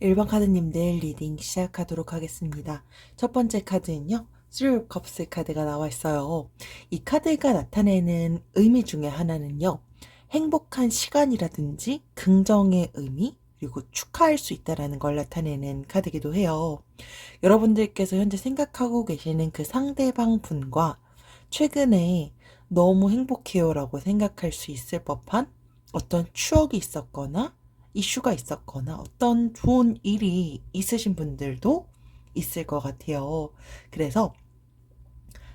1번 카드님들 리딩 시작하도록 하겠습니다. 첫 번째 카드는요. Three of Cups 카드가 나와 있어요. 이 카드가 나타내는 의미 중에 하나는요. 행복한 시간이라든지 긍정의 의미 그리고 축하할 수 있다라는 걸 나타내는 카드이기도 해요. 여러분들께서 현재 생각하고 계시는 그 상대방 분과 최근에 너무 행복해요라고 생각할 수 있을 법한 어떤 추억이 있었거나 이슈가 있었거나 어떤 좋은 일이 있으신 분들도 있을 것 같아요. 그래서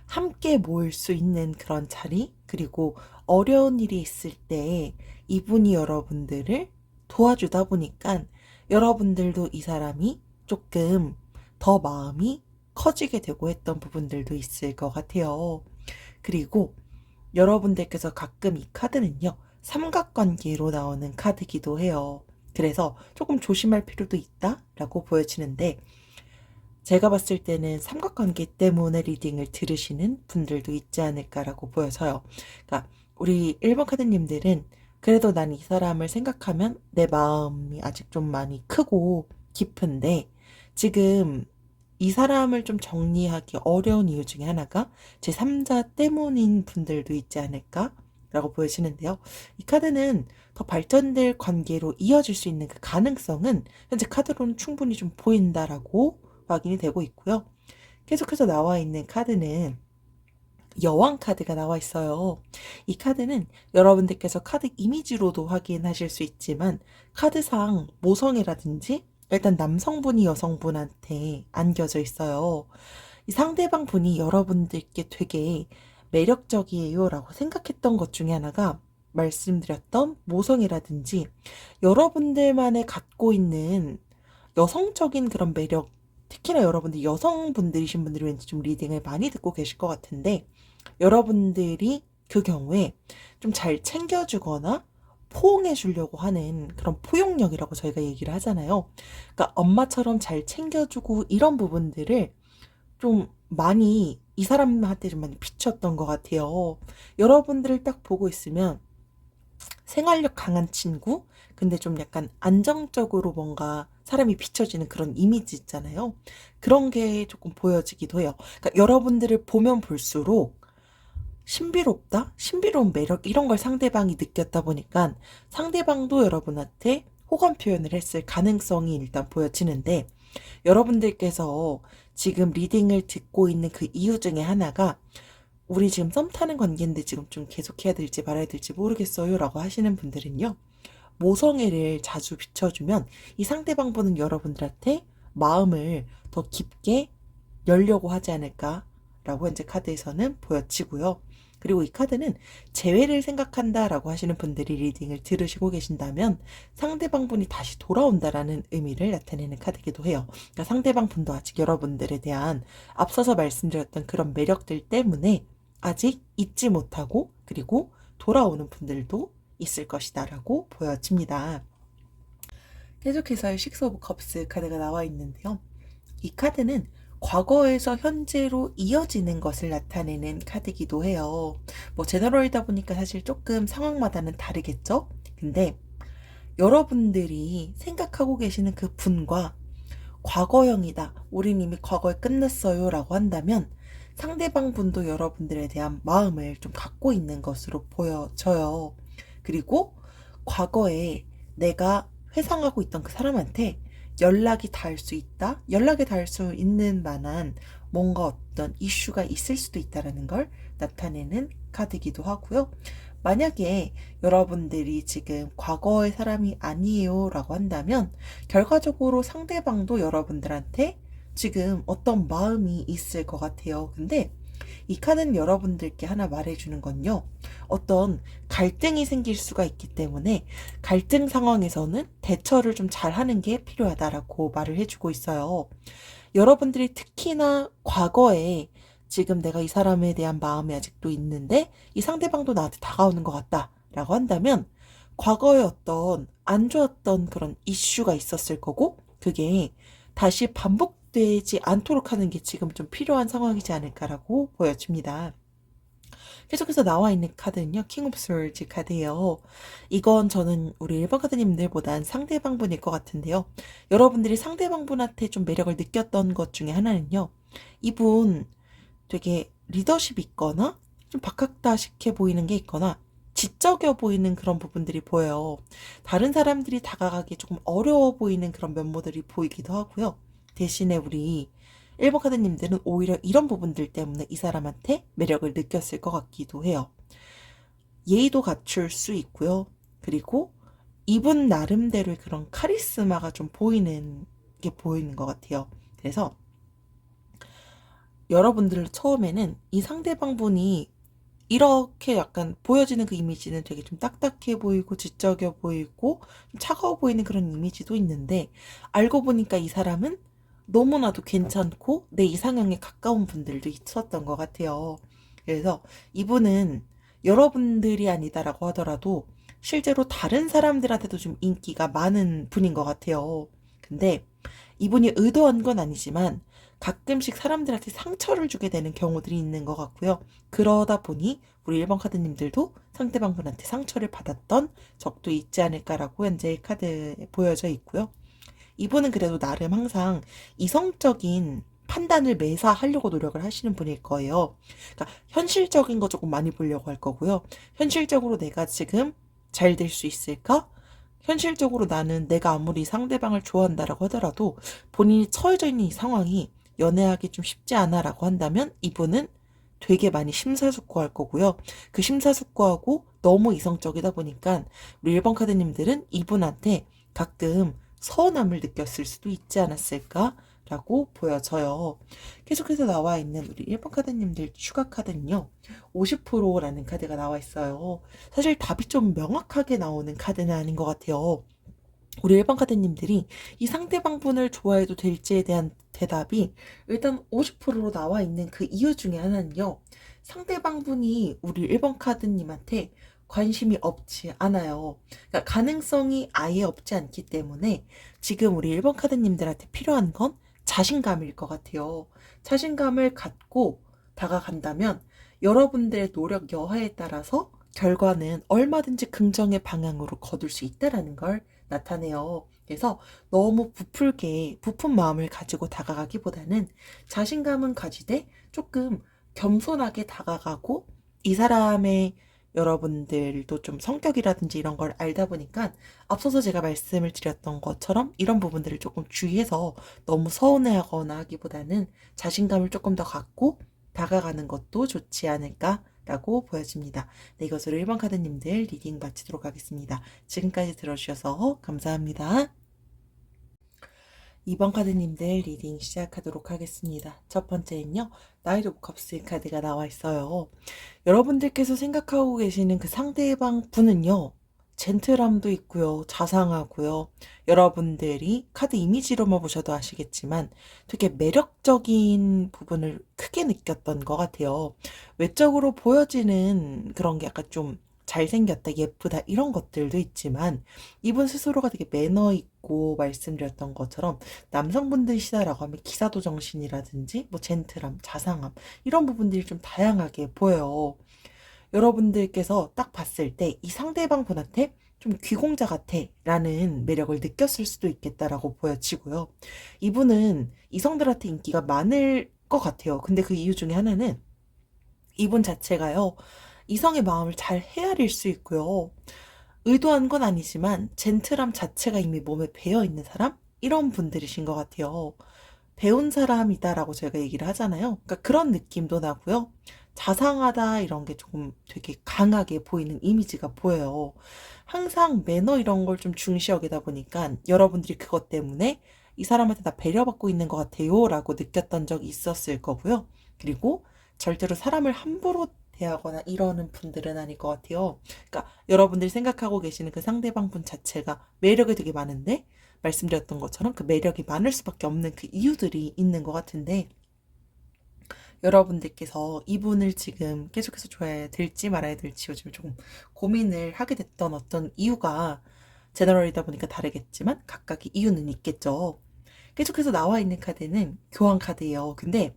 함께 모일 수 있는 그런 자리, 그리고 어려운 일이 있을 때 이분이 여러분들을 도와주다 보니까 여러분들도 이 사람이 조금 더 마음이 커지게 되고 했던 부분들도 있을 것 같아요. 그리고 여러분들께서 가끔 이 카드는요, 삼각관계로 나오는 카드기도 해요. 그래서 조금 조심할 필요도 있다라고 보여지는데, 제가 봤을 때는 삼각관계 때문에 리딩을 들으시는 분들도 있지 않을까라고 보여서요. 그러니까 우리 1번 카드님들은 그래도 난 이 사람을 생각하면 내 마음이 아직 좀 많이 크고 깊은데, 지금 이 사람을 좀 정리하기 어려운 이유 중에 하나가 제3자 때문인 분들도 있지 않을까라고 보여지는데요. 이 카드는 더 발전될 관계로 이어질 수 있는 그 가능성은 현재 카드로는 충분히 좀 보인다라고 확인이 되고 있고요. 계속해서 나와 있는 카드는 여왕 카드가 나와 있어요. 이 카드는 여러분들께서 카드 이미지로도 확인하실 수 있지만 카드상 모성애라든지 일단 남성분이 여성분한테 안겨져 있어요. 이 상대방 분이 여러분들께 되게 매력적이에요 라고 생각했던 것 중에 하나가 말씀드렸던 모성애라든지 여러분들만의 갖고 있는 여성적인 그런 매력, 특히나 여러분들 여성분들이신 분들이 왠지 좀 리딩을 많이 듣고 계실 것 같은데, 여러분들이 그 경우에 좀 잘 챙겨주거나 포옹해 주려고 하는 그런 포용력이라고 저희가 얘기를 하잖아요. 그러니까 엄마처럼 잘 챙겨주고 이런 부분들을 좀 많이 이 사람한테 좀 많이 비쳤던 것 같아요. 여러분들을 딱 보고 있으면 생활력 강한 친구? 근데 좀 약간 안정적으로 뭔가 사람이 비춰지는 그런 이미지 있잖아요. 그런 게 조금 보여지기도 해요. 그러니까 여러분들을 보면 볼수록 신비롭다? 신비로운 매력? 이런 걸 상대방이 느꼈다 보니까 상대방도 여러분한테 호감 표현을 했을 가능성이 일단 보여지는데, 여러분들께서 지금 리딩을 듣고 있는 그 이유 중에 하나가 우리 지금 썸 타는 관계인데 지금 좀 계속해야 될지 말아야 될지 모르겠어요 라고 하시는 분들은요, 모성애를 자주 비춰주면 이 상대방 분은 여러분들한테 마음을 더 깊게 열려고 하지 않을까라고 현재 카드에서는 보여지고요. 그리고 이 카드는 재회를 생각한다라고 하시는 분들이 리딩을 들으시고 계신다면 상대방 분이 다시 돌아온다라는 의미를 나타내는 카드이기도 해요. 그러니까 상대방 분도 아직 여러분들에 대한 앞서서 말씀드렸던 그런 매력들 때문에 아직 잊지 못하고 그리고 돌아오는 분들도 있을 것이다라고 보여집니다. 계속해서 식스 오브 컵스 카드가 나와 있는데요. 이 카드는 과거에서 현재로 이어지는 것을 나타내는 카드이기도 해요. 뭐 제너럴이다 보니까 사실 조금 상황마다는 다르겠죠? 근데 여러분들이 생각하고 계시는 그 분과 과거형이다, 우린 이미 과거에 끝냈어요 라고 한다면 상대방 분도 여러분들에 대한 마음을 좀 갖고 있는 것으로 보여져요. 그리고 과거에 내가 회상하고 있던 그 사람한테 연락이 닿을 수 있다? 연락이 닿을 수 있는 만한 뭔가 어떤 이슈가 있을 수도 있다는 걸 나타내는 카드이기도 하고요. 만약에 여러분들이 지금 과거의 사람이 아니에요 라고 한다면 결과적으로 상대방도 여러분들한테 지금 어떤 마음이 있을 것 같아요. 근데 이 카드는 여러분들께 하나 말해주는 건요, 어떤 갈등이 생길 수가 있기 때문에 갈등 상황에서는 대처를 좀 잘하는 게 필요하다라고 말을 해주고 있어요. 여러분들이 특히나 과거에 지금 내가 이 사람에 대한 마음이 아직도 있는데 이 상대방도 나한테 다가오는 것 같다라고 한다면 과거에 어떤 안 좋았던 그런 이슈가 있었을 거고, 그게 다시 반복되지 않도록 하는 게 지금 좀 필요한 상황이지 않을까라고 보여집니다. 계속해서 나와 있는 카드는요, 킹 오브 스월즈 카드예요. 이건 저는 우리 1번 카드님들보단 상대방분일 것 같은데요. 여러분들이 상대방분한테 좀 매력을 느꼈던 것 중에 하나는요, 이분 되게 리더십 있거나 좀 박학다식해 보이는 게 있거나 지적여 보이는 그런 부분들이 보여요. 다른 사람들이 다가가기 조금 어려워 보이는 그런 면모들이 보이기도 하고요. 대신에 우리 1번 카드님들은 오히려 이런 부분들 때문에 이 사람한테 매력을 느꼈을 것 같기도 해요. 예의도 갖출 수 있고요. 그리고 이분 나름대로의 그런 카리스마가 좀 보이는 게 보이는 것 같아요. 그래서 여러분들 처음에는 이 상대방 분이 이렇게 약간 보여지는 그 이미지는 되게 좀 딱딱해 보이고 지적여 보이고 좀 차가워 보이는 그런 이미지도 있는데, 알고 보니까 이 사람은 너무나도 괜찮고 내 이상형에 가까운 분들도 있었던 것 같아요. 그래서 이분은 여러분들이 아니다라고 하더라도 실제로 다른 사람들한테도 좀 인기가 많은 분인 것 같아요. 근데 이분이 의도한 건 아니지만 가끔씩 사람들한테 상처를 주게 되는 경우들이 있는 것 같고요. 그러다 보니 우리 1번 카드님들도 상대방 분한테 상처를 받았던 적도 있지 않을까라고 현재 카드에 보여져 있고요. 이분은 그래도 나름 항상 이성적인 판단을 매사 하려고 노력을 하시는 분일 거예요. 그러니까 현실적인 거 조금 많이 보려고 할 거고요. 현실적으로 내가 지금 잘 될 수 있을까? 현실적으로 나는 내가 아무리 상대방을 좋아한다라고 하더라도 본인이 처해져 있는 이 상황이 연애하기 좀 쉽지 않아라고 한다면 이분은 되게 많이 심사숙고할 거고요. 그 심사숙고하고 너무 이성적이다 보니까 우리 1번 카드님들은 이분한테 가끔 서운함을 느꼈을 수도 있지 않았을까라고 보여져요. 계속해서 나와 있는 우리 1번 카드님들 추가 카드는요, 50%라는 카드가 나와 있어요. 사실 답이 좀 명확하게 나오는 카드는 아닌 것 같아요. 우리 1번 카드님들이 이 상대방 분을 좋아해도 될지에 대한 대답이 일단 50%로 나와 있는 그 이유 중에 하나는요, 상대방 분이 우리 1번 카드님한테 관심이 없지 않아요. 그러니까 가능성이 아예 없지 않기 때문에 지금 우리 1번 카드님들한테 필요한 건 자신감일 것 같아요. 자신감을 갖고 다가간다면 여러분들의 노력 여하에 따라서 결과는 얼마든지 긍정의 방향으로 거둘 수 있다라는 걸 나타내요. 그래서 너무 부풀게 부푼 마음을 가지고 다가가기보다는 자신감은 가지되 조금 겸손하게 다가가고, 이 사람의 여러분들도 좀 성격이라든지 이런 걸 알다 보니까 앞서서 제가 말씀을 드렸던 것처럼 이런 부분들을 조금 주의해서 너무 서운해하거나 하기보다는 자신감을 조금 더 갖고 다가가는 것도 좋지 않을까라고 보여집니다. 네, 이것으로 1번 카드님들 리딩 마치도록 하겠습니다. 지금까지 들어주셔서 감사합니다. 2번 카드님들 리딩 시작하도록 하겠습니다. 첫 번째는요, 나이트 오브 컵스 카드가 나와 있어요. 여러분들께서 생각하고 계시는 그 상대방 분은요, 젠틀함도 있고요, 자상하고요. 여러분들이 카드 이미지로만 보셔도 아시겠지만 되게 매력적인 부분을 크게 느꼈던 것 같아요. 외적으로 보여지는 그런 게 약간 좀 잘생겼다, 예쁘다 이런 것들도 있지만 이분 스스로가 되게 매너 있고, 말씀드렸던 것처럼 남성분들이시다라고 하면 기사도 정신이라든지 뭐 젠틀함, 자상함 이런 부분들이 좀 다양하게 보여요. 여러분들께서 딱 봤을 때 이 상대방 분한테 좀 귀공자 같아 라는 매력을 느꼈을 수도 있겠다라고 보여지고요. 이분은 이성들한테 인기가 많을 것 같아요. 근데 그 이유 중에 하나는 이분 자체가요, 이성의 마음을 잘 헤아릴 수 있고요. 의도한 건 아니지만 젠틀함 자체가 이미 몸에 배어 있는 사람? 이런 분들이신 것 같아요. 배운 사람이다라고 저희가 얘기를 하잖아요. 그러니까 그런 느낌도 나고요. 자상하다 이런 게 조금 되게 강하게 보이는 이미지가 보여요. 항상 매너 이런 걸 좀 중시 여기다 보니까 여러분들이 그것 때문에 이 사람한테 나 배려받고 있는 것 같아요 라고 느꼈던 적이 있었을 거고요. 그리고 절대로 사람을 함부로 대하거나 이러는 분들은 아닐 것 같아요. 그러니까 여러분들이 생각하고 계시는 그 상대방 분 자체가 매력이 되게 많은데, 말씀드렸던 것처럼 그 매력이 많을 수밖에 없는 그 이유들이 있는 것 같은데, 여러분들께서 이분을 지금 계속해서 좋아해야 될지 말아야 될지 요즘 조금 고민을 하게 됐던 어떤 이유가 제너럴이다 보니까 다르겠지만 각각의 이유는 있겠죠. 계속해서 나와 있는 카드는 교환 카드예요. 근데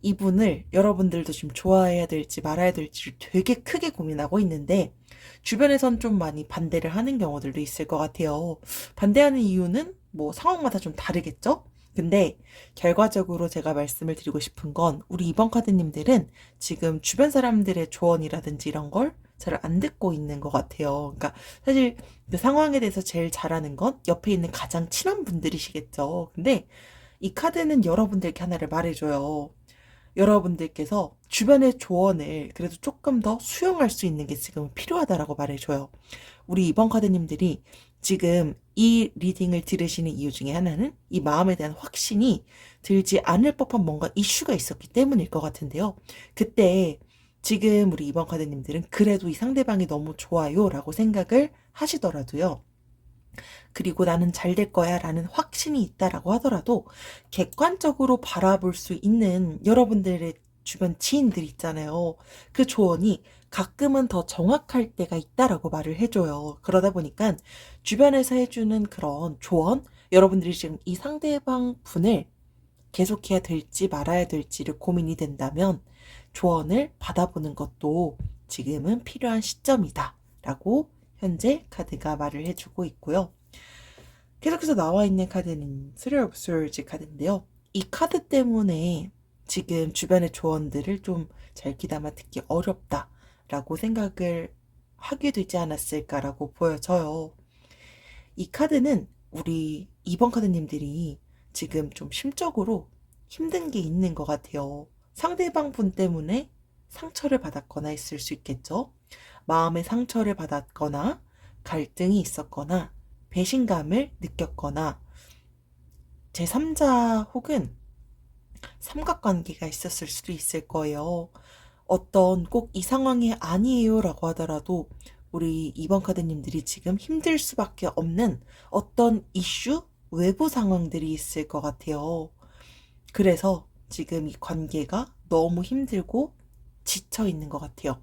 이분을 여러분들도 좀 좋아해야 될지 말아야 될지를 되게 크게 고민하고 있는데 주변에선 좀 많이 반대를 하는 경우들도 있을 것 같아요. 반대하는 이유는 뭐 상황마다 좀 다르겠죠? 근데 결과적으로 제가 말씀을 드리고 싶은 건 우리 이번 카드님들은 지금 주변 사람들의 조언이라든지 이런 걸 잘 안 듣고 있는 것 같아요. 그러니까 사실 그 상황에 대해서 제일 잘하는 건 옆에 있는 가장 친한 분들이시겠죠. 근데 이 카드는 여러분들께 하나를 말해줘요. 여러분들께서 주변의 조언을 그래도 조금 더 수용할 수 있는 게 지금 필요하다라고 말해줘요. 우리 이번 카드님들이 지금 이 리딩을 들으시는 이유 중에 하나는 이 마음에 대한 확신이 들지 않을 법한 뭔가 이슈가 있었기 때문일 것 같은데요. 그때 지금 우리 이번 카드님들은 그래도 이 상대방이 너무 좋아요 라고 생각을 하시더라도요. 그리고 나는 잘 될 거야 라는 확신이 있다라고 하더라도 객관적으로 바라볼 수 있는 여러분들의 주변 지인들 있잖아요. 그 조언이 가끔은 더 정확할 때가 있다라고 말을 해줘요. 그러다 보니까 주변에서 해주는 그런 조언, 여러분들이 지금 이 상대방 분을 계속해야 될지 말아야 될지를 고민이 된다면 조언을 받아보는 것도 지금은 필요한 시점이다 라고 현재 카드가 말을 해주고 있고요. 계속해서 나와 있는 카드는 Three of Swords 카드인데요. 이 카드 때문에 지금 주변의 조언들을 좀 잘 귀담아 듣기 어렵다라고 생각을 하게 되지 않았을까라고 보여져요. 이 카드는 우리 2번 카드님들이 지금 좀 심적으로 힘든 게 있는 것 같아요. 상대방 분 때문에 상처를 받았거나 했을 수 있겠죠. 마음의 상처를 받았거나 갈등이 있었거나 배신감을 느꼈거나 제3자 혹은 삼각관계가 있었을 수도 있을 거예요. 어떤 꼭 이 상황이 아니에요 라고 하더라도 우리 2번 카드님들이 지금 힘들 수밖에 없는 어떤 이슈, 외부 상황들이 있을 것 같아요. 그래서 지금 이 관계가 너무 힘들고 지쳐 있는 것 같아요.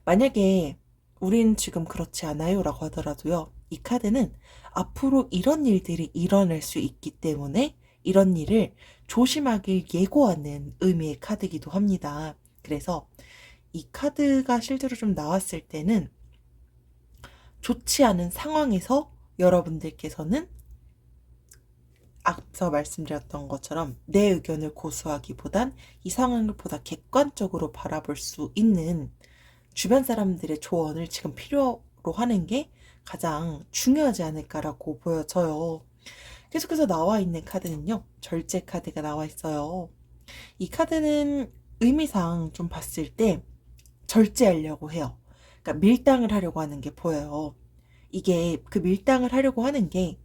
만약에 우린 지금 그렇지 않아요 라고 하더라도요. 이 카드는 앞으로 이런 일들이 일어날 수 있기 때문에 이런 일을 조심하길 예고하는 의미의 카드이기도 합니다. 그래서 이 카드가 실제로 좀 나왔을 때는 좋지 않은 상황에서 여러분들께서는 앞서 말씀드렸던 것처럼 내 의견을 고수하기보단 이 상황을 보다 객관적으로 바라볼 수 있는 주변 사람들의 조언을 지금 필요로 하는 게 가장 중요하지 않을까라고 보여져요. 계속해서 나와 있는 카드는요. 절제 카드가 나와 있어요. 이 카드는 의미상 좀 봤을 때 절제하려고 해요. 그러니까 밀당을 하려고 하는 게 보여요. 이게 그 밀당을 하려고 하는 게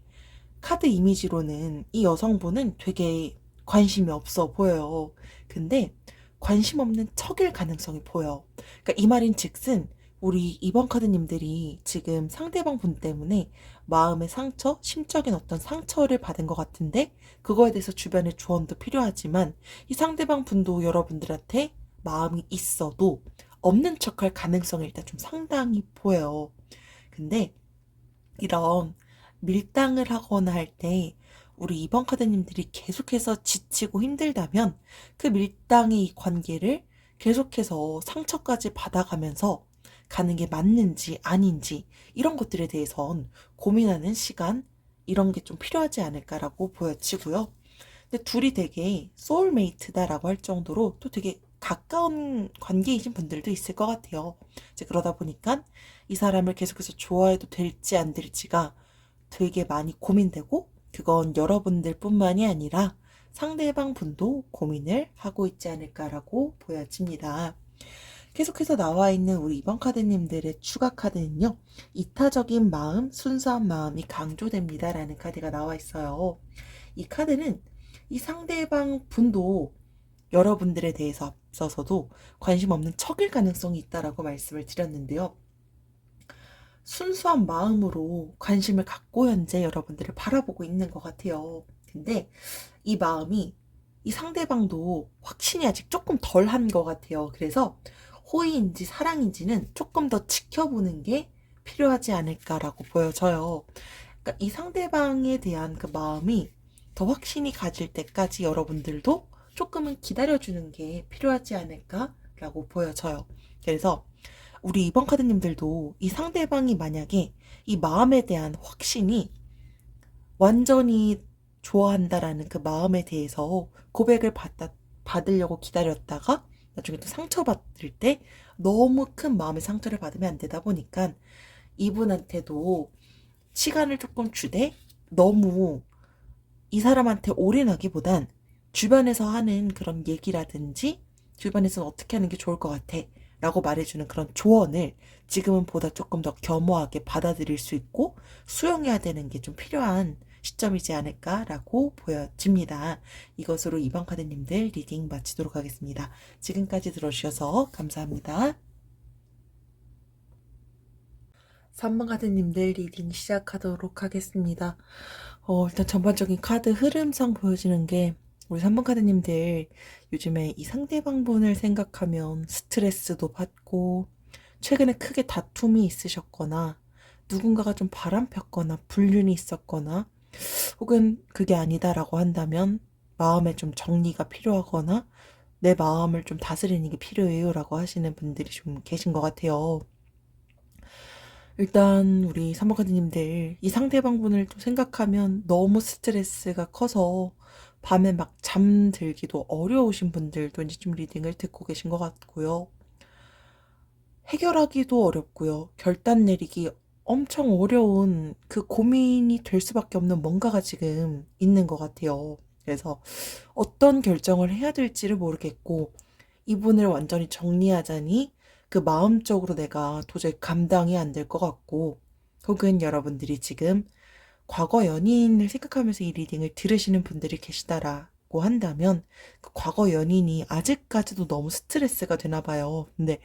카드 이미지로는 이 여성분은 되게 관심이 없어 보여요. 근데 관심 없는 척일 가능성이 보여. 그러니까 이 말인 즉슨 우리 이번 카드님들이 지금 상대방 분 때문에 마음의 상처, 심적인 어떤 상처를 받은 것 같은데 그거에 대해서 주변의 조언도 필요하지만 이 상대방 분도 여러분들한테 마음이 있어도 없는 척할 가능성이 일단 좀 상당히 보여요. 근데 이런 밀당을 하거나 할 때 우리 이번 카드님들이 계속해서 지치고 힘들다면 그 밀당의 이 관계를 계속해서 상처까지 받아가면서 가는 게 맞는지 아닌지 이런 것들에 대해선 고민하는 시간 이런 게 좀 필요하지 않을까라고 보여지고요. 근데 둘이 되게 소울메이트다라고 할 정도로 또 되게 가까운 관계이신 분들도 있을 것 같아요. 이제 그러다 보니까 이 사람을 계속해서 좋아해도 될지 안 될지가 되게 많이 고민되고 그건 여러분들 뿐만이 아니라 상대방 분도 고민을 하고 있지 않을까라고 보여집니다. 계속해서 나와 있는 우리 이번 카드님들의 추가 카드는요. 이타적인 마음, 순수한 마음이 강조됩니다 라는 카드가 나와 있어요. 이 카드는 이 상대방 분도 여러분들에 대해서 앞서서도 관심 없는 척일 가능성이 있다라고 말씀을 드렸는데요. 순수한 마음으로 관심을 갖고 현재 여러분들을 바라보고 있는 것 같아요. 근데 이 마음이 이 상대방도 확신이 아직 조금 덜한 것 같아요. 그래서 호의인지 사랑인지는 조금 더 지켜보는 게 필요하지 않을까라고 보여져요. 그러니까 이 상대방에 대한 그 마음이 더 확신이 가질 때까지 여러분들도 조금은 기다려주는 게 필요하지 않을까라고 보여져요. 그래서 우리 이번 카드님들도 이 상대방이 만약에 이 마음에 대한 확신이 완전히 좋아한다라는 그 마음에 대해서 고백을 받으려고 기다렸다가 나중에 또 상처받을 때 너무 큰 마음의 상처를 받으면 안 되다 보니까 이분한테도 시간을 조금 주되 너무 이 사람한테 올인하기보단 주변에서 하는 그런 얘기라든지 주변에서는 어떻게 하는 게 좋을 것 같아 라고 말해주는 그런 조언을 지금은 보다 조금 더 겸허하게 받아들일 수 있고 수용해야 되는 게 좀 필요한 시점이지 않을까라고 보여집니다. 이것으로 이번 카드님들 리딩 마치도록 하겠습니다. 지금까지 들어주셔서 감사합니다. 3번 카드님들 리딩 시작하도록 하겠습니다. 일단 전반적인 카드 흐름상 보여지는 게 우리 3번 카드님들 요즘에 이 상대방분을 생각하면 스트레스도 받고 최근에 크게 다툼이 있으셨거나 누군가가 좀 바람폈거나 불륜이 있었거나 혹은 그게 아니다라고 한다면 마음에 좀 정리가 필요하거나 내 마음을 좀 다스리는 게 필요해요 라고 하시는 분들이 좀 계신 것 같아요. 일단 우리 사모가드님들 이 상대방분을 또 생각하면 너무 스트레스가 커서 밤에 막 잠들기도 어려우신 분들도 이제 좀 리딩을 듣고 계신 것 같고요. 해결하기도 어렵고요. 결단 내리기 엄청 어려운 그 고민이 될 수밖에 없는 뭔가가 지금 있는 것 같아요. 그래서 어떤 결정을 해야 될지를 모르겠고 이분을 완전히 정리하자니 그 마음적으로 내가 도저히 감당이 안 될 것 같고 혹은 여러분들이 지금 과거 연인을 생각하면서 이 리딩을 들으시는 분들이 계시다라고 한다면 그 과거 연인이 아직까지도 너무 스트레스가 되나 봐요. 근데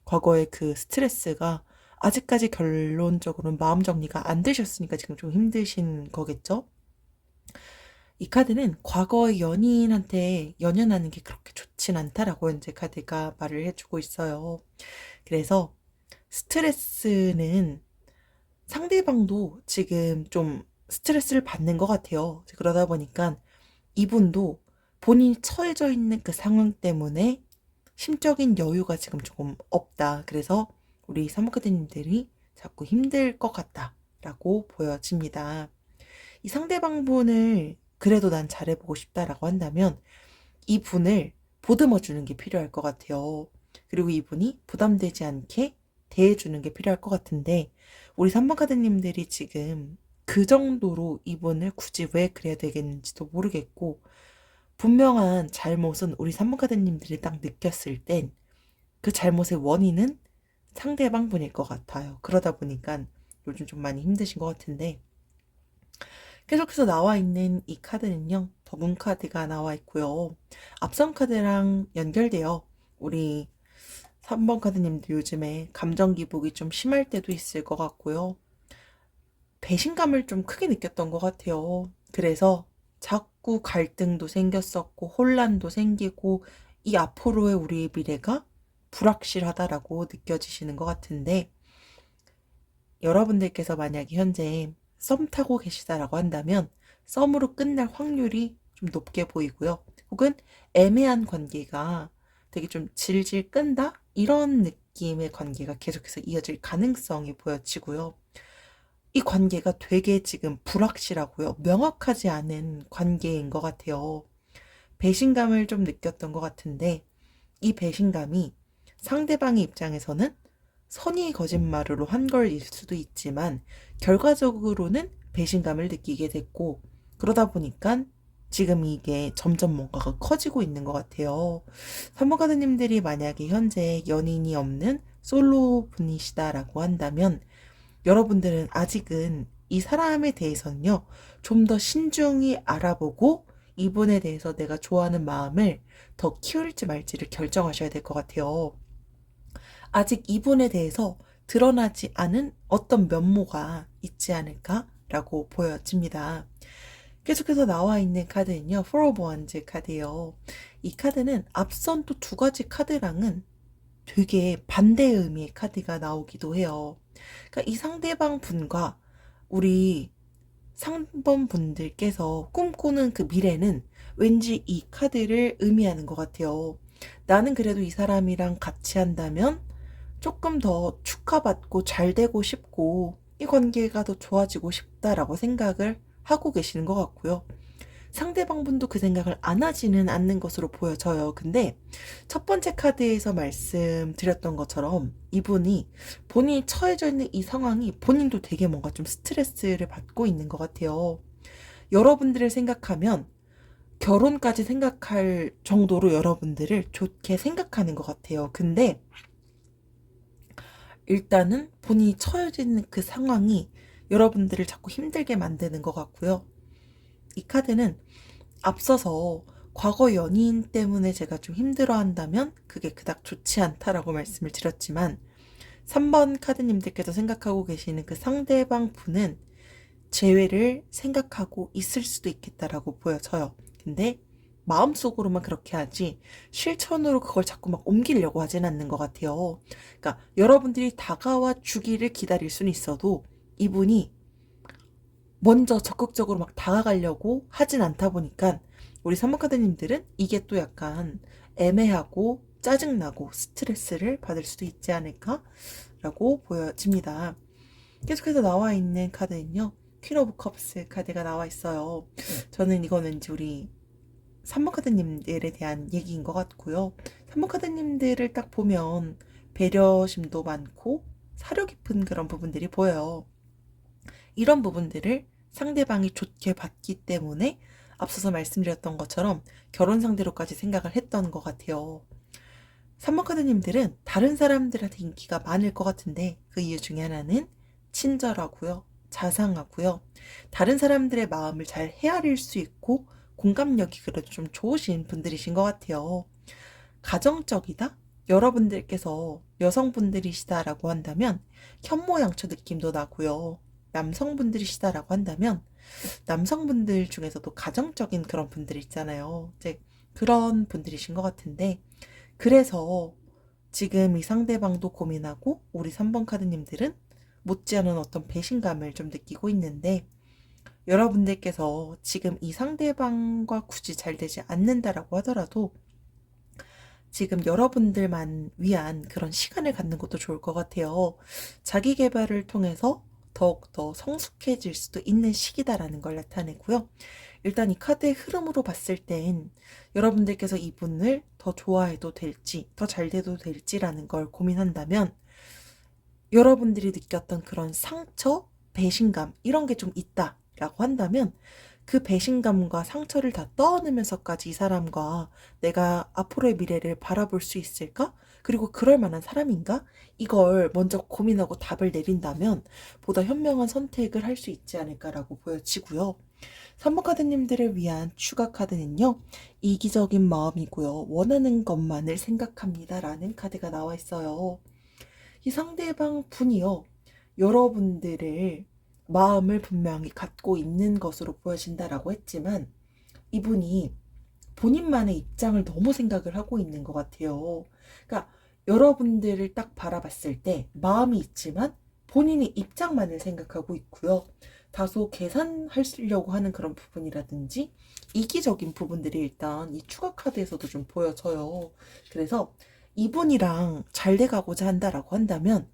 과거의 그 스트레스가 아직까지 결론적으로는 마음 정리가 안 되셨으니까 지금 좀 힘드신 거겠죠? 이 카드는 과거의 연인한테 연연하는 게 그렇게 좋진 않다라고 현재 카드가 말을 해주고 있어요. 그래서 스트레스는 상대방도 지금 좀 스트레스를 받는 것 같아요. 그러다 보니까 이분도 본인이 처해져 있는 그 상황 때문에 심적인 여유가 지금 조금 없다. 그래서 우리 사모카드님들이 자꾸 힘들 것 같다라고 보여집니다. 이 상대방분을 그래도 난 잘해보고 싶다라고 한다면 이분을 보듬어 주는 게 필요할 것 같아요. 그리고 이분이 부담되지 않게 대해주는 게 필요할 것 같은데 우리 3번 카드님들이 지금 그 정도로 이분을 굳이 왜 그래야 되겠는지도 모르겠고 분명한 잘못은 우리 3번 카드님들이 딱 느꼈을 땐 그 잘못의 원인은 상대방 분일 것 같아요. 그러다 보니까 요즘 좀 많이 힘드신 것 같은데 계속해서 나와 있는 이 카드는요. 더문 카드가 나와 있고요. 앞선 카드랑 연결되어 우리 3번 카드님들 요즘에 감정 기복이 좀 심할 때도 있을 것 같고요. 배신감을 좀 크게 느꼈던 것 같아요. 그래서 자꾸 갈등도 생겼었고 혼란도 생기고 이 앞으로의 우리의 미래가 불확실하다라고 느껴지시는 것 같은데 여러분들께서 만약에 현재 썸 타고 계시다라고 한다면 썸으로 끝날 확률이 좀 높게 보이고요. 혹은 애매한 관계가 되게 좀 질질 끈다? 이런 느낌의 관계가 계속해서 이어질 가능성이 보여지고요. 이 관계가 되게 지금 불확실하고요. 명확하지 않은 관계인 것 같아요. 배신감을 좀 느꼈던 것 같은데 이 배신감이 상대방의 입장에서는 선의의 거짓말로 한 걸일 수도 있지만 결과적으로는 배신감을 느끼게 됐고 그러다 보니까 지금 이게 점점 뭔가가 커지고 있는 것 같아요. 사모가드님들이 만약에 현재 연인이 없는 솔로 분이시다라고 한다면 여러분들은 아직은 이 사람에 대해서는요 좀 더 신중히 알아보고 이분에 대해서 내가 좋아하는 마음을 더 키울지 말지를 결정하셔야 될 것 같아요. 아직 이분에 대해서 드러나지 않은 어떤 면모가 있지 않을까라고 보여집니다. 계속해서 나와 있는 카드는요. Four of Wands 카드예요. 이 카드는 앞선 또 두 가지 카드랑은 되게 반대의 의미의 카드가 나오기도 해요. 그러니까 이 상대방 분과 우리 3번 분들께서 꿈꾸는 그 미래는 왠지 이 카드를 의미하는 것 같아요. 나는 그래도 이 사람이랑 같이 한다면 조금 더 축하받고 잘 되고 싶고 이 관계가 더 좋아지고 싶다라고 생각을 하고 계시는 것 같고요. 상대방 분도 그 생각을 안 하지는 않는 것으로 보여져요. 근데 첫 번째 카드에서 말씀드렸던 것처럼 이분이 본인이 처해져 있는 이 상황이 본인도 되게 뭔가 좀 스트레스를 받고 있는 것 같아요. 여러분들을 생각하면 결혼까지 생각할 정도로 여러분들을 좋게 생각하는 것 같아요. 근데 일단은 본인이 처해져 있는 그 상황이 여러분들을 자꾸 힘들게 만드는 것 같고요. 이 카드는 앞서서 과거 연인 때문에 제가 좀 힘들어 한다면 그게 그닥 좋지 않다라고 말씀을 드렸지만 3번 카드님들께서 생각하고 계시는 그 상대방 분은 재회를 생각하고 있을 수도 있겠다라고 보여져요. 근데 마음속으로만 그렇게 하지 실천으로 그걸 자꾸 막 옮기려고 하진 않는 것 같아요. 그러니까 여러분들이 다가와 주기를 기다릴 수는 있어도 이분이 먼저 적극적으로 막 다가가려고 하진 않다 보니까 우리 선목카드님들은 이게 또 약간 애매하고 짜증나고 스트레스를 받을 수도 있지 않을까라고 보여집니다. 계속해서 나와 있는 카드는요. 퀸 오브 컵스 카드가 나와 있어요. 저는 이건 왠지 우리 3번 카드님들에 대한 얘기인 것 같고요. 3번 카드님들을 딱 보면 배려심도 많고 사려 깊은 그런 부분들이 보여요. 이런 부분들을 상대방이 좋게 봤기 때문에 앞서서 말씀드렸던 것처럼 결혼 상대로까지 생각을 했던 것 같아요. 3번 카드님들은 다른 사람들한테 인기가 많을 것 같은데 그 이유 중에 하나는 친절하고요. 자상하고요. 다른 사람들의 마음을 잘 헤아릴 수 있고 공감력이 그래도 좀 좋으신 분들이신 것 같아요. 가정적이다? 여러분들께서 여성분들이시다라고 한다면 현모양처 느낌도 나고요. 남성분들이시다라고 한다면 남성분들 중에서도 가정적인 그런 분들 있잖아요. 이제 그런 분들이신 것 같은데 그래서 지금 이 상대방도 고민하고 우리 3번 카드님들은 못지않은 어떤 배신감을 좀 느끼고 있는데 여러분들께서 지금 이 상대방과 굳이 잘 되지 않는다라고 하더라도 지금 여러분들만 위한 그런 시간을 갖는 것도 좋을 것 같아요. 자기 개발을 통해서 더욱더 성숙해질 수도 있는 시기다라는 걸 나타내고요. 일단 이 카드의 흐름으로 봤을 땐 여러분들께서 이분을 더 좋아해도 될지, 더 잘 돼도 될지라는 걸 고민한다면 여러분들이 느꼈던 그런 상처, 배신감 이런 게 좀 있다라고 한다면 그 배신감과 상처를 다 떠안으면서까지 이 사람과 내가 앞으로의 미래를 바라볼 수 있을까? 그리고 그럴 만한 사람인가? 이걸 먼저 고민하고 답을 내린다면 보다 현명한 선택을 할 수 있지 않을까라고 보여지고요. 3번 카드님들을 위한 추가 카드는요. 이기적인 마음이고요. 원하는 것만을 생각합니다. 라는 카드가 나와 있어요. 이 상대방 분이요. 여러분들을 마음을 분명히 갖고 있는 것으로 보여진다라고 했지만 이분이 본인만의 입장을 너무 생각을 하고 있는 것 같아요. 그러니까 여러분들을 딱 바라봤을 때 마음이 있지만 본인의 입장만을 생각하고 있고요. 다소 계산하려고 하는 그런 부분이라든지 이기적인 부분들이 일단 이 추가 카드에서도 좀 보여져요. 그래서 이분이랑 잘 돼가고자 한다라고 한다면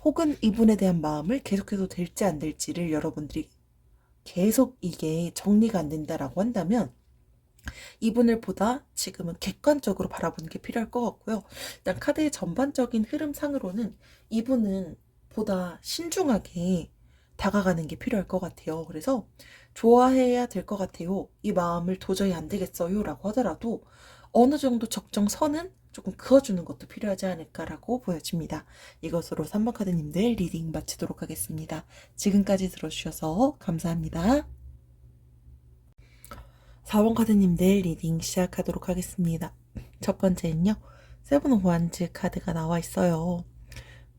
혹은 이분에 대한 마음을 계속해도 될지 안 될지를 여러분들이 계속 이게 정리가 안 된다라고 한다면 이분을 보다 지금은 객관적으로 바라보는 게 필요할 것 같고요. 일단 카드의 전반적인 흐름상으로는 이분은 보다 신중하게 다가가는 게 필요할 것 같아요. 그래서 좋아해야 될 것 같아요. 이 마음을 도저히 안 되겠어요. 라고 하더라도 어느 정도 적정선은 조금 그어주는 것도 필요하지 않을까라고 보여집니다. 이것으로 3번 카드님들 리딩 마치도록 하겠습니다. 지금까지 들어주셔서 감사합니다. 4번 카드님들 리딩 시작하도록 하겠습니다. 첫 번째는요. 세븐 오브 완즈 카드가 나와 있어요.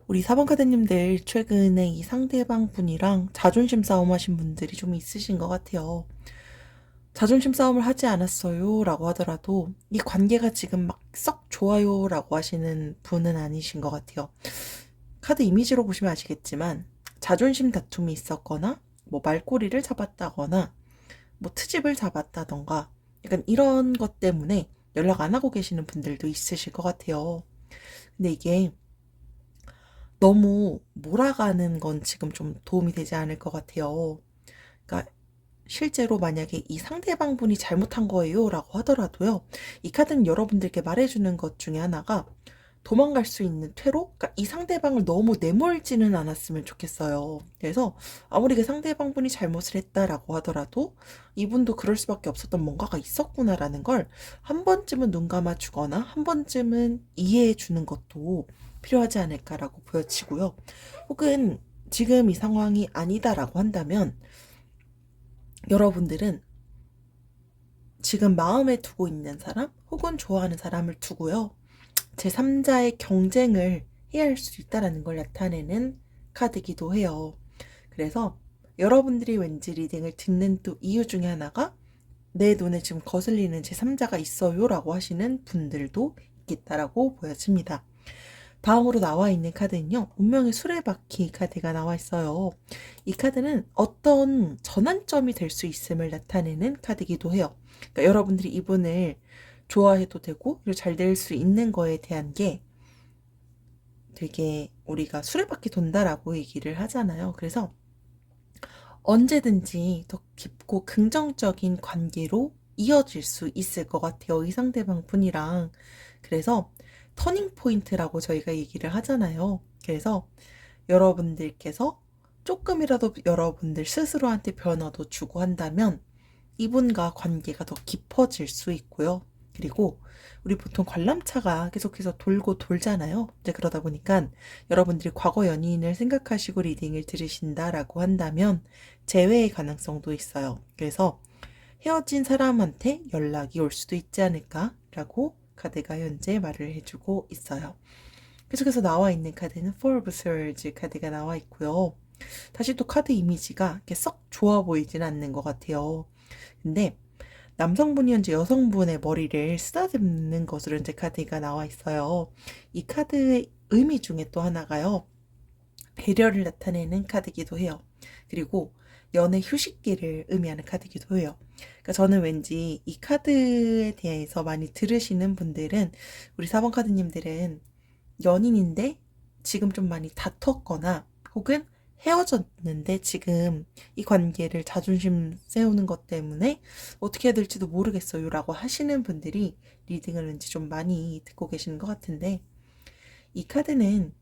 우리 4번 카드님들 최근에 이 상대방 분이랑 자존심 싸움 하신 분들이 좀 있으신 것 같아요. 자존심 싸움을 하지 않았어요 라고 하더라도 이 관계가 지금 막 썩 좋아요 라고 하시는 분은 아니신 것 같아요. 카드 이미지로 보시면 아시겠지만 자존심 다툼이 있었거나 뭐 말꼬리를 잡았다거나 뭐 트집을 잡았다던가 약간 이런 것 때문에 연락 안 하고 계시는 분들도 있으실 것 같아요. 근데 이게 너무 몰아가는 건 지금 좀 도움이 되지 않을 것 같아요. 그러니까 실제로 만약에 이 상대방 분이 잘못한 거예요 라고 하더라도요, 이 카드는 여러분들께 말해주는 것 중에 하나가 도망갈 수 있는 퇴로? 그러니까 이 상대방을 너무 내몰지는 않았으면 좋겠어요. 그래서 아무리 그 상대방 분이 잘못을 했다라고 하더라도 이분도 그럴 수밖에 없었던 뭔가가 있었구나라는 걸 한 번쯤은 눈 감아주거나 한 번쯤은 이해해 주는 것도 필요하지 않을까라고 보여지고요. 혹은 지금 이 상황이 아니다라고 한다면 여러분들은 지금 마음에 두고 있는 사람 혹은 좋아하는 사람을 두고요, 제3자의 경쟁을 해야 할 수 있다는 걸 나타내는 카드이기도 해요. 그래서 여러분들이 왠지 리딩을 듣는 또 이유 중에 하나가 내 눈에 지금 거슬리는 제3자가 있어요 라고 하시는 분들도 있겠다라고 보여집니다. 다음으로 나와 있는 카드는요, 운명의 수레바퀴 카드가 나와 있어요. 이 카드는 어떤 전환점이 될 수 있음을 나타내는 카드이기도 해요. 그러니까 여러분들이 이분을 좋아해도 되고 잘 될 수 있는 거에 대한 게 되게 우리가 수레바퀴 돈다라고 얘기를 하잖아요. 그래서 언제든지 더 깊고 긍정적인 관계로 이어질 수 있을 것 같아요, 이 상대방 분이랑. 그래서 터닝 포인트라고 저희가 얘기를 하잖아요. 그래서 여러분들께서 조금이라도 여러분들 스스로한테 변화도 주고 한다면 이분과 관계가 더 깊어질 수 있고요. 그리고 우리 보통 관람차가 계속해서 돌고 돌잖아요. 이제 그러다 보니까 여러분들이 과거 연인을 생각하시고 리딩을 들으신다라고 한다면 재회의 가능성도 있어요. 그래서 헤어진 사람한테 연락이 올 수도 있지 않을까라고 카드가 현재 말을 해주고 있어요. 계속해서 나와 있는 카드는 Four of Swords 카드가 나와 있고요. 다시 또 카드 이미지가 이렇게 썩 좋아 보이진 않는 것 같아요. 근데 남성분이 현재 여성분의 머리를 쓰다듬는 것으로 현재 카드가 나와 있어요. 이 카드의 의미 중에 또 하나가요, 배려를 나타내는 카드이기도 해요. 그리고 연애 휴식기를 의미하는 카드이기도 해요. 그러니까 저는 왠지 이 카드에 대해서 많이 들으시는 분들은, 우리 4번 카드님들은 연인인데 지금 좀 많이 다퉜거나 혹은 헤어졌는데 지금 이 관계를 자존심 세우는 것 때문에 어떻게 해야 될지도 모르겠어요 라고 하시는 분들이 리딩을 왠지 좀 많이 듣고 계시는 것 같은데, 이 카드는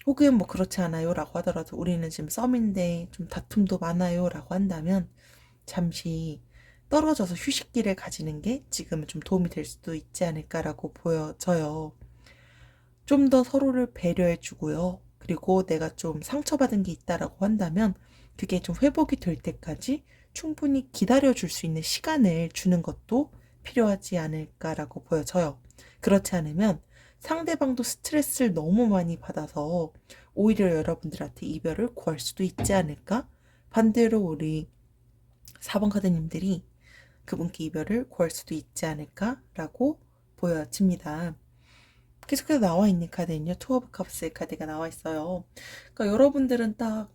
혹은 뭐 그렇지 않아요 라고 하더라도 우리는 지금 썸인데 좀 다툼도 많아요 라고 한다면 잠시 떨어져서 휴식기를 가지는 게 지금은 좀 도움이 될 수도 있지 않을까라고 보여져요. 좀 더 서로를 배려해 주고요. 그리고 내가 좀 상처받은 게 있다라고 한다면 그게 좀 회복이 될 때까지 충분히 기다려 줄 수 있는 시간을 주는 것도 필요하지 않을까라고 보여져요. 그렇지 않으면 상대방도 스트레스를 너무 많이 받아서 오히려 여러분들한테 이별을 구할 수도 있지 않을까? 반대로 우리 4번 카드님들이 그분께 이별을 구할 수도 있지 않을까라고 보여집니다. 계속해서 나와 있는 카드는요, 투 오브 컵스의 카드가 나와 있어요. 그러니까 여러분들은 딱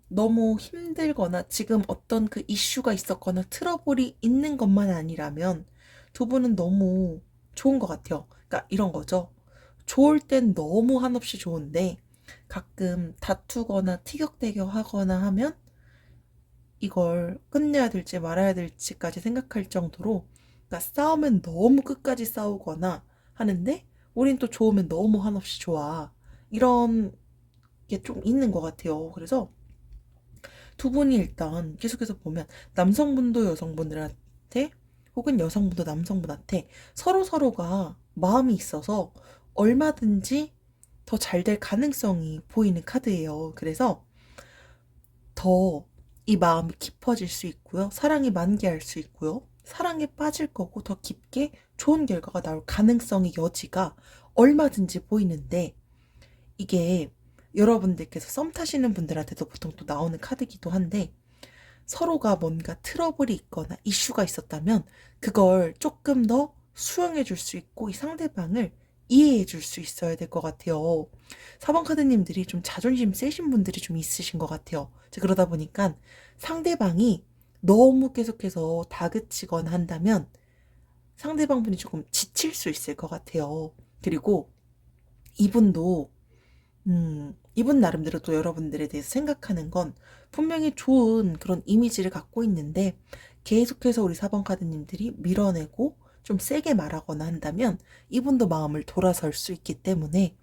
너무 힘들거나 지금 어떤 그 이슈가 있었거나 트러블이 있는 것만 아니라면 두 분은 너무 좋은 것 같아요. 그러니까 이런 거죠. 좋을 땐 너무 한없이 좋은데 가끔 다투거나 티격태격 하거나 하면 이걸 끝내야 될지 말아야 될지까지 생각할 정도로, 그러니까 싸우면 너무 끝까지 싸우거나 하는데 우린 또 좋으면 너무 한없이 좋아, 이런 게 좀 있는 것 같아요. 그래서 두 분이 일단 계속해서 보면 남성분도 여성분들한테 혹은 여성분도 남성분한테 서로가 마음이 있어서 얼마든지 더 잘 될 가능성이 보이는 카드예요. 그래서 더 이 마음이 깊어질 수 있고요. 사랑이 만개할 수 있고요. 사랑에 빠질 거고 더 깊게 좋은 결과가 나올 가능성의 여지가 얼마든지 보이는데, 이게 여러분들께서 썸 타시는 분들한테도 보통 또 나오는 카드기도 한데, 서로가 뭔가 트러블이 있거나 이슈가 있었다면 그걸 조금 더 수용해 줄 수 있고 이 상대방을 이해해 줄 수 있어야 될 것 같아요. 4번 카드님들이 좀 자존심 세신 분들이 좀 있으신 것 같아요. 이제 그러다 보니까 상대방이 너무 계속해서 다그치거나 한다면 상대방분이 조금 지칠 수 있을 것 같아요. 그리고 이분도 이분 나름대로 또 여러분들에 대해서 생각하는 건 분명히 좋은 그런 이미지를 갖고 있는데 계속해서 우리 4번 카드님들이 밀어내고 좀 세게 말하거나 한다면 이분도 마음을 돌아설 수 있기 때문에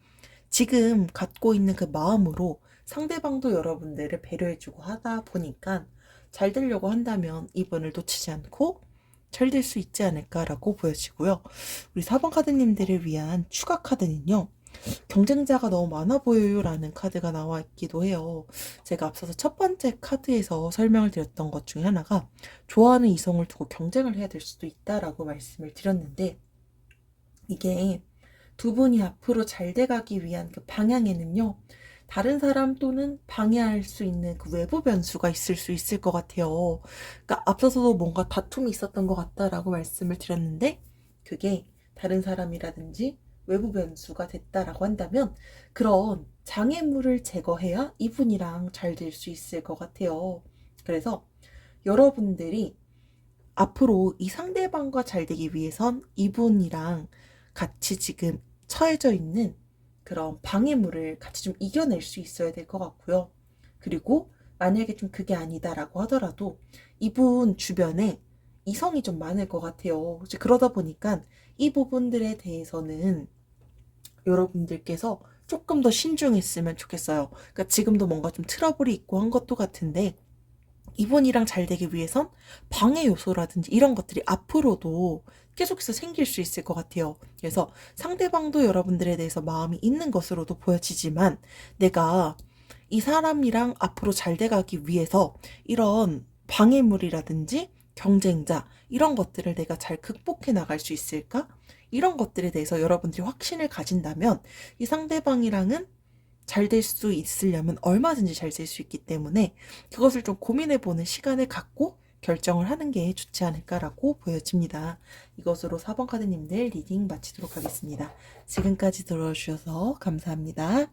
지금 갖고 있는 그 마음으로 상대방도 여러분들을 배려해주고 하다 보니까 잘 되려고 한다면 이분을 놓치지 않고 잘 될 수 있지 않을까라고 보여지고요. 우리 4번 카드님들을 위한 추가 카드는요. 경쟁자가 너무 많아 보여요라는 카드가 나와 있기도 해요. 제가 앞서서 첫 번째 카드에서 설명을 드렸던 것 중에 하나가 좋아하는 이성을 두고 경쟁을 해야 될 수도 있다라고 말씀을 드렸는데 이게 두 분이 앞으로 잘 돼가기 위한 그 방향에는요. 다른 사람 또는 방해할 수 있는 그 외부 변수가 있을 수 있을 것 같아요. 그러니까 앞서서도 뭔가 다툼이 있었던 것 같다라고 말씀을 드렸는데 그게 다른 사람이라든지 외부 변수가 됐다라고 한다면 그런 장애물을 제거해야 이분이랑 잘 될 수 있을 것 같아요. 그래서 여러분들이 앞으로 이 상대방과 잘 되기 위해선 이분이랑 같이 지금 처해져 있는 그런 방해물을 같이 좀 이겨낼 수 있어야 될 것 같고요. 그리고 만약에 좀 그게 아니다라고 하더라도 이분 주변에 이성이 좀 많을 것 같아요. 이제 그러다 보니까 이 부분들에 대해서는 여러분들께서 조금 더 신중했으면 좋겠어요. 그러니까 지금도 뭔가 좀 트러블이 있고 한 것도 같은데 이분이랑 잘 되기 위해선 방해 요소라든지 이런 것들이 앞으로도 계속해서 생길 수 있을 것 같아요. 그래서 상대방도 여러분들에 대해서 마음이 있는 것으로도 보여지지만 내가 이 사람이랑 앞으로 잘 돼가기 위해서 이런 방해물이라든지 경쟁자 이런 것들을 내가 잘 극복해 나갈 수 있을까? 이런 것들에 대해서 여러분들이 확신을 가진다면 이 상대방이랑은 잘 될 수 있으려면 얼마든지 잘 될 수 있기 때문에 그것을 좀 고민해보는 시간을 갖고 결정을 하는 게 좋지 않을까라고 보여집니다. 이것으로 4번 카드님들 리딩 마치도록 하겠습니다. 지금까지 들어주셔서 감사합니다.